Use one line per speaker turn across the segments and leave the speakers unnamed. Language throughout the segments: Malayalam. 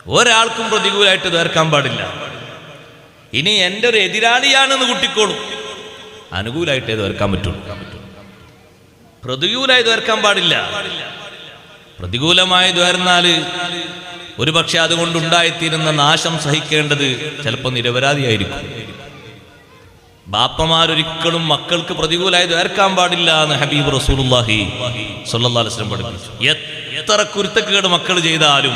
ഒരാൾക്കും പ്രതികൂലമായിട്ട് ദ്വാരക്കാൻ പാടില്ല. ഇനി എൻ്റെ ഒരു എതിരാളിയാണെന്ന് കൂട്ടിക്കോളും, അനുകൂലമായിട്ടേ ദ്വാരക്കാൻ പറ്റുള്ളൂ. പ്രതികൂലമായി ദ്വാരക്കാൻ പാടില്ല. പ്രതികൂലമായി ദ്വാരുന്നാൽ ഒരുപക്ഷെ അതുകൊണ്ടുണ്ടായിത്തീരുന്ന നാശം സഹിക്കേണ്ടത് ചിലപ്പോൾ നിരപരാധിയായിരിക്കും. ബാപ്പമാരൊരിക്കലും മക്കൾക്ക് പ്രതികൂലമായി ദ്വാരക്കാൻ പാടില്ല എന്ന് ഹബീബ് റസൂലുള്ളാഹി സ്വല്ലല്ലാഹു അലൈഹി വസല്ലം പഠിപ്പിച്ചു. എത്ര കുരുത്തക്കേട് മക്കൾ ചെയ്താലും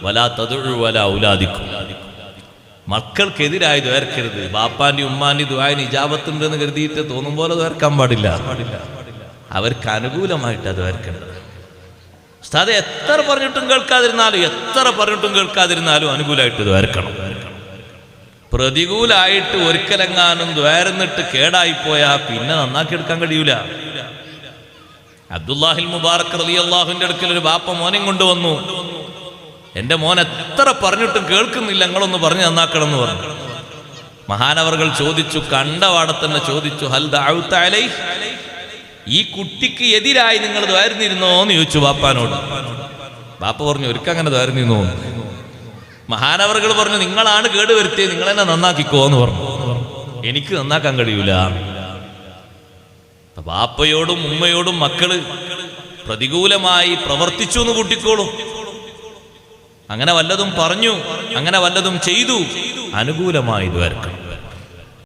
വലാ തദ്ഉ വലാ ഔലാദിക്കും, മക്കൾക്കെതിരായി ദ്വാരക്കരുത്. ബാപ്പാന്റെ ഉമ്മാന്റെ ദുആന് ഇജാബത്തുണ്ട് എന്ന് കരുതിയിട്ട് തോന്നും പോലെ ദ്വാരക്കാൻ പാടില്ല. അവർക്ക് അനുകൂലമായിട്ടാണ് ദ്വാരക്കേണ്ടത്. ഉസ്താദ് എത്ര പറഞ്ഞിട്ടും കേൾക്കാതിരുന്നാലും അനുകൂലമായിട്ട് ദ്വാരക്കണം. പ്രതികൂലായിട്ട് ഒരിക്കലെങ്ങാനും ദ്വാരന്നിട്ട് കേടായിപ്പോയാൽ പിന്നെ നന്നാക്കിയെടുക്കാൻ കഴിയൂല. അബ്ദുല്ലാഹിൽ മുബാറക് റളിയല്ലാഹുവിന്റെ അടുക്കൽ ഒരു ബാപ്പ മോനെ കൊണ്ടുവന്നു. എന്റെ മോൻ എത്ര പറഞ്ഞിട്ടും കേൾക്കുന്നില്ല, നിങ്ങളൊന്ന് പറഞ്ഞു നന്നാക്കണം എന്ന് പറഞ്ഞു. മഹാനവർകൾ ചോദിച്ചു, കണ്ടവാടത്തന്നെ ചോദിച്ചു, ഹൽ ദഅഉത അലൈഹി, ഈ കുട്ടിക്ക് എതിരായി നിങ്ങൾ ദ്വാരുന്നിരുന്നോ എന്ന് ചോദിച്ചു ബാപ്പാനോട്. ബാപ്പ പറഞ്ഞു, ഒരിക്കങ്ങനെ ദ്വാരുന്നിരുന്നോ. മഹാനവർകൾ പറഞ്ഞു, നിങ്ങളാണ് കേടുവരുത്തിയത്, നിങ്ങൾ എന്നെ നന്നാക്കിക്കോ എന്ന് പറഞ്ഞു. എനിക്ക് നന്നാക്കാൻ കഴിയൂല. ബാപ്പയോടും ഉമ്മയോടും മക്കള് പ്രതികൂലമായി പ്രവർത്തിച്ചു എന്ന് കൂട്ടിക്കോളും. അങ്ങനെ വല്ലതും പറഞ്ഞു, അങ്ങനെ വല്ലതും ചെയ്തു, അനുകൂലമായി ദ്വാരക്കണം.